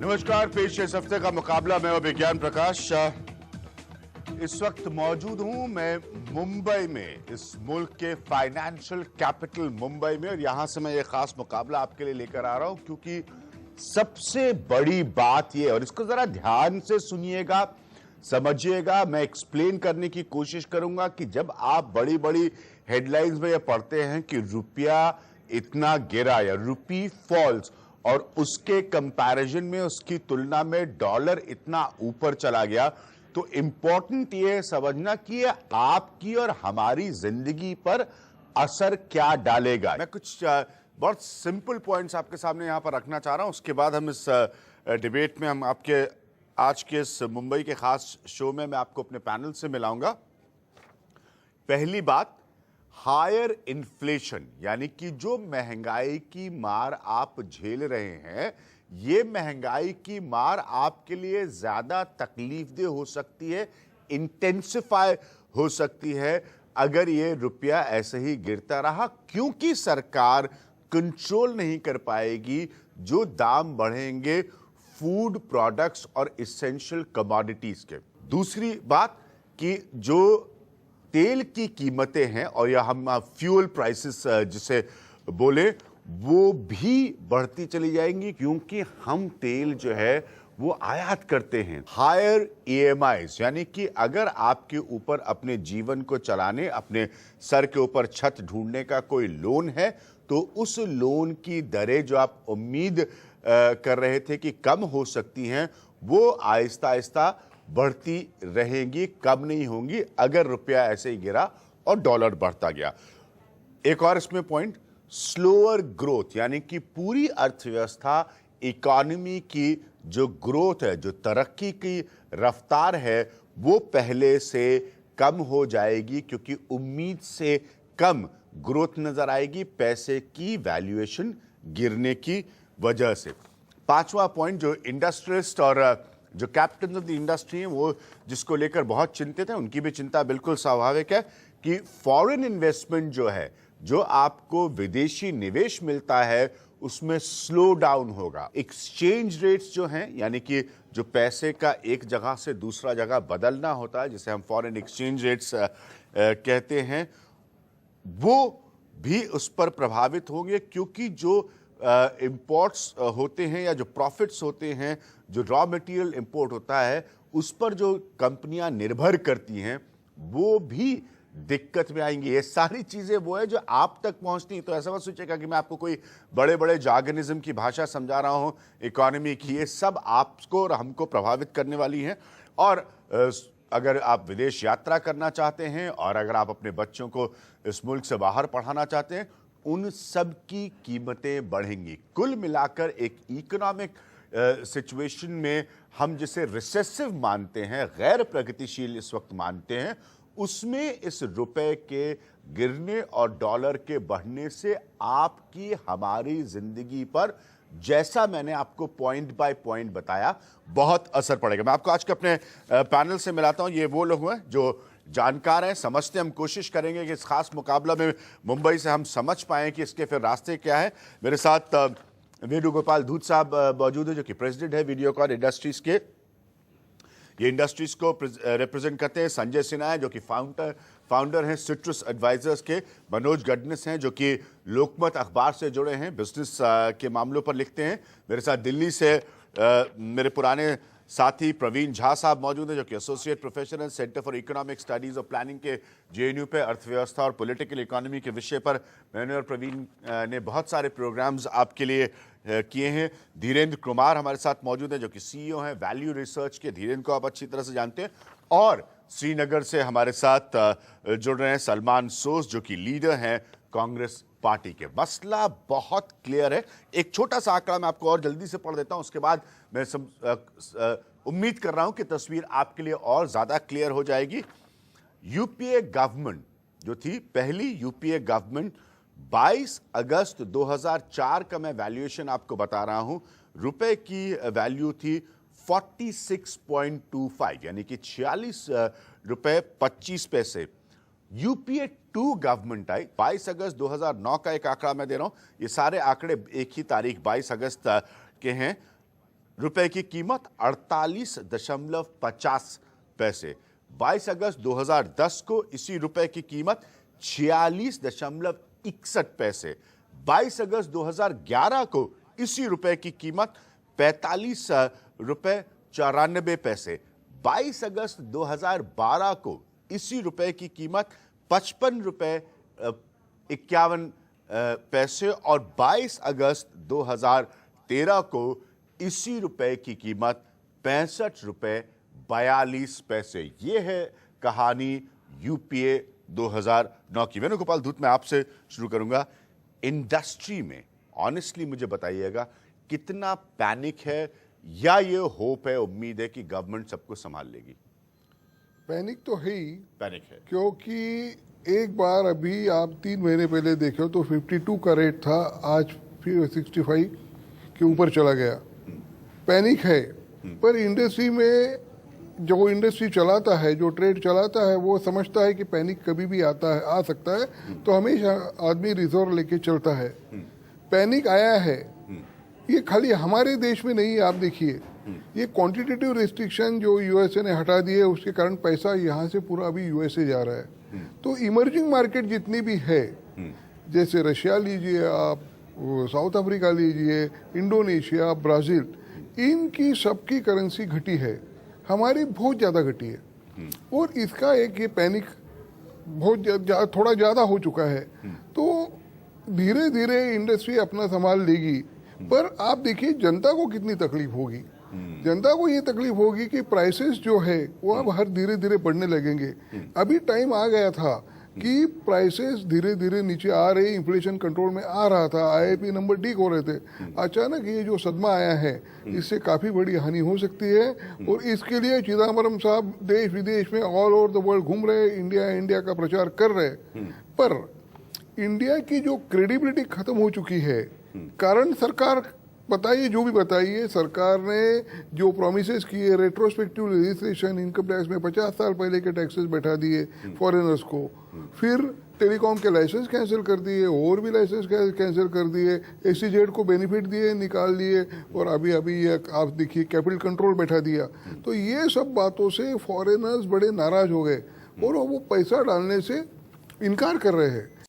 नमस्कार, पेश है इस हफ्ते का मुकाबला। मैं और विज्ञान प्रकाश इस वक्त मौजूद हूं मैं मुंबई में, इस मुल्क के फाइनेंशियल कैपिटल मुंबई में, और यहां से मैं ये खास मुकाबला आपके लिए लेकर आ रहा हूं क्योंकि सबसे बड़ी बात ये, और इसको जरा ध्यान से सुनिएगा, समझिएगा, मैं एक्सप्लेन करने की कोशिश करूंगा कि जब आप बड़ी बड़ी हेडलाइंस में ये पढ़ते हैं कि रुपया इतना गिरा या रूपी फॉल्स, और उसके कंपैरिजन में, उसकी तुलना में डॉलर इतना ऊपर चला गया, तो इंपॉर्टेंट ये समझना कि ये आपकी और हमारी जिंदगी पर असर क्या डालेगा। मैं कुछ बहुत सिंपल पॉइंट्स आपके सामने यहां पर रखना चाह रहा हूं, उसके बाद हम इस डिबेट में हम आपके आज के इस मुंबई के खास शो में मैं आपको अपने पैनल से मिलाऊंगा। पहली बात, हायर इन्फ्लेशन, यानी कि जो महंगाई की मार आप झेल रहे हैं, ये महंगाई की मार आपके लिए ज्यादा तकलीफदेह हो सकती है, इंटेंसिफाई हो सकती है अगर ये रुपया ऐसे ही गिरता रहा, क्योंकि सरकार कंट्रोल नहीं कर पाएगी जो दाम बढ़ेंगे फूड प्रोडक्ट्स और इसेंशियल कमोडिटीज के। दूसरी बात कि जो तेल की कीमतें हैं, और या हम फ्यूल प्राइसेस जिसे बोले, वो भी बढ़ती चली जाएंगी क्योंकि हम तेल जो है वो आयात करते हैं। हायर ईएमआईज, यानी कि अगर आपके ऊपर अपने जीवन को चलाने, अपने सर के ऊपर छत ढूंढने का कोई लोन है, तो उस लोन की दरें जो आप उम्मीद कर रहे थे कि कम हो सकती हैं, वो आहिस्ता आहिस्ता बढ़ती रहेंगी, कम नहीं होंगी अगर रुपया ऐसे ही गिरा और डॉलर बढ़ता गया। एक और इसमें पॉइंट, स्लोअर ग्रोथ, यानी कि पूरी अर्थव्यवस्था, इकोनॉमी की जो ग्रोथ है, जो तरक्की की रफ्तार है, वो पहले से कम हो जाएगी क्योंकि उम्मीद से कम ग्रोथ नजर आएगी पैसे की वैल्यूएशन गिरने की वजह से। पांचवा पॉइंट, जो इंडस्ट्रियलिस्ट और जो कैप्टन ऑफ द इंडस्ट्री हैं, वो जिसको लेकर बहुत चिंतित हैं, उनकी भी चिंता बिल्कुल स्वाभाविक है कि फॉरेन इन्वेस्टमेंट जो है, जो आपको विदेशी निवेश मिलता है, उसमें स्लो डाउन होगा। एक्सचेंज रेट्स जो हैं, यानी कि जो पैसे का एक जगह से दूसरा जगह बदलना होता है, जिसे हम फॉरेन एक्सचेंज रेट्स कहते हैं, वो भी उस पर प्रभावित होंगे क्योंकि जो इंपोर्ट्स होते हैं या जो प्रॉफिट्स होते हैं, जो रॉ मटेरियल इंपोर्ट होता है, उस पर जो कंपनियां निर्भर करती हैं, वो भी दिक्कत में आएंगी। ये सारी चीजें वो है जो आप तक पहुंचती हैं। तो ऐसा मत सोचिएगा कि मैं आपको कोई बड़े बड़े जार्गनिज्म की भाषा समझा रहा हूं इकोनॉमी की, ये सब आपको और हमको प्रभावित करने वाली हैं। और अगर आप विदेश यात्रा करना चाहते हैं और अगर आप अपने बच्चों को इस मुल्क से बाहर पढ़ाना चाहते हैं, उन सब की कीमतें बढ़ेंगी। कुल मिलाकर एक इकोनॉमिक सिचुएशन में हम जिसे रिसेसिव मानते हैं, गैर प्रगतिशील इस वक्त मानते हैं, उसमें इस रुपए के गिरने और डॉलर के बढ़ने से आपकी हमारी जिंदगी पर, जैसा मैंने आपको पॉइंट बाय पॉइंट बताया, बहुत असर पड़ेगा। मैं आपको आज के अपने पैनल से मिलाता हूं। ये वो लोग हैं जो जानकार हैं, समझते हैं। हम कोशिश करेंगे कि इस खास मुकाबला में मुंबई से हम समझ पाएं कि इसके फिर रास्ते क्या है। मेरे साथ वेणुगोपाल धूत साहब मौजूद है, जो कि प्रेसिडेंट है वीडियोकॉन इंडस्ट्रीज के। ये इंडस्ट्रीज को रिप्रेजेंट करते हैं। संजय सिन्हा है, जो कि फाउंडर हैं सिट्रस एडवाइजर्स के। मनोज गडनेस हैं, जो कि लोकमत अखबार से जुड़े हैं, बिजनेस के मामलों पर लिखते हैं। मेरे साथ दिल्ली से मेरे पुराने साथी प्रवीण झा साहब मौजूद हैं, जो कि एसोसिएट प्रोफेसर हैं सेंटर फॉर इकोनॉमिक स्टडीज और प्लानिंग के जेएनयू पे। अर्थव्यवस्था और पॉलिटिकल इकोनॉमी के विषय पर मैंने और प्रवीण ने बहुत सारे प्रोग्राम्स आपके लिए किए हैं। धीरेन्द्र कुमार हमारे साथ मौजूद हैं, जो कि सीईओ हैं वैल्यू रिसर्च के। धीरेन्द्र को आप अच्छी तरह से जानते हैं। और श्रीनगर से हमारे साथ जुड़ रहे हैं सलमान सोस, जो कि लीडर हैं कांग्रेस पार्टी के। मसला बहुत क्लियर है। एक छोटा सा आंकड़ा मैं आपको और जल्दी से पढ़ देता हूं, उसके बाद मैं उम्मीद कर रहा हूं कि तस्वीर आपके लिए और ज्यादा क्लियर हो जाएगी। यूपीए गवर्नमेंट जो थी, पहली यूपीए गवर्नमेंट, 22 अगस्त 2004 का मैं वैल्यूएशन आपको बता रहा हूं। रुपए की वैल्यू थी 46.25, यानी कि 46 रुपए 25 पैसे। यूपीए 2 गवर्नमेंट आई 22 अगस्त 2009 का एक आंकड़ा मैं दे रहा हूं। ये सारे आंकड़े एक ही तारीख 22 अगस्त के हैं। रुपए की कीमत 48.50 पैसे। 22 अगस्त 2010 को इसी रुपए की कीमत 46.61 पैसे। 22 अगस्त 2011 को इसी रुपए की कीमत 45 रुपए 94 पैसे। 22 अगस्त 2012 को इसी रुपए की कीमत 55 रुपए 51 पैसे और 22 अगस्त 2013 को इसी रुपए की कीमत 65 रुपए 42 पैसे। ये है कहानी यूपीए 2009 की। वेणुगोपाल धूत, मैं आपसे शुरू करूंगा। इंडस्ट्री में ऑनेस्टली मुझे बताइएगा, कितना पैनिक है या ये होप है, उम्मीद है कि गवर्नमेंट सबको संभाल लेगी? पैनिक तो है ही, पैनिक है क्योंकि एक बार अभी आप 3 महीने पहले देखे तो 52 का रेट था, आज फिर 65 के ऊपर चला गया। पैनिक है, पर इंडस्ट्री में जो इंडस्ट्री चलाता है, जो ट्रेड चलाता है, वो समझता है कि पैनिक कभी भी आ सकता है, तो हमेशा आदमी रिजर्व लेके चलता है। पैनिक आया है, ये खाली हमारे देश में नहीं, आप देखिए ये क्वांटिटेटिव रिस्ट्रिक्शन जो यूएसए ने हटा दिए, उसके कारण पैसा यहाँ से पूरा अभी यूएसए जा रहा है। तो इमर्जिंग मार्केट जितनी भी है, जैसे रशिया लीजिए आप, साउथ अफ्रीका लीजिए, इंडोनेशिया, ब्राजील, इनकी सबकी करेंसी घटी है, हमारी बहुत ज़्यादा घटी है। और इसका एक ये पैनिक बहुत थोड़ा ज़्यादा हो चुका है। तो धीरे धीरे इंडस्ट्री अपना संभाल लेगी, पर आप देखिए जनता को कितनी तकलीफ होगी। जनता को ये तकलीफ होगी कि प्राइसेस जो है वो अब हर धीरे धीरे बढ़ने लगेंगे। अभी टाइम आ गया था कि प्राइसेस धीरे धीरे नीचे आ रही, इन्फ्लेशन कंट्रोल में आ रहा था, आईआईपी नंबर ठीक हो रहे थे। अचानक ये जो सदमा आया है, इससे काफ़ी बड़ी हानि हो सकती है। और इसके लिए चिदम्बरम साहब देश विदेश में ऑल ओवर द वर्ल्ड घूम रहे, इंडिया का प्रचार कर रहे। पर इंडिया की जो क्रेडिबिलिटी खत्म हो चुकी है, कारण सरकार बताइए, जो भी बताइए, सरकार ने जो प्रोमिसेस किए, रेट्रोस्पेक्टिव रजिस्ट्रेशन, इनकम टैक्स में 50 साल पहले के टैक्सेस बैठा दिए फॉरेनर्स को, फिर टेलीकॉम के लाइसेंस कैंसिल कर दिए, और भी लाइसेंस कैंसिल कर दिए, एसईजेड को बेनिफिट दिए, निकाल लिए, और अभी ये आप देखिए कैपिटल कंट्रोल बैठा दिया। तो ये सब बातों से फॉरेनर्स बड़े नाराज हो गए और वो पैसा डालने से इनकार कर रहे हैं।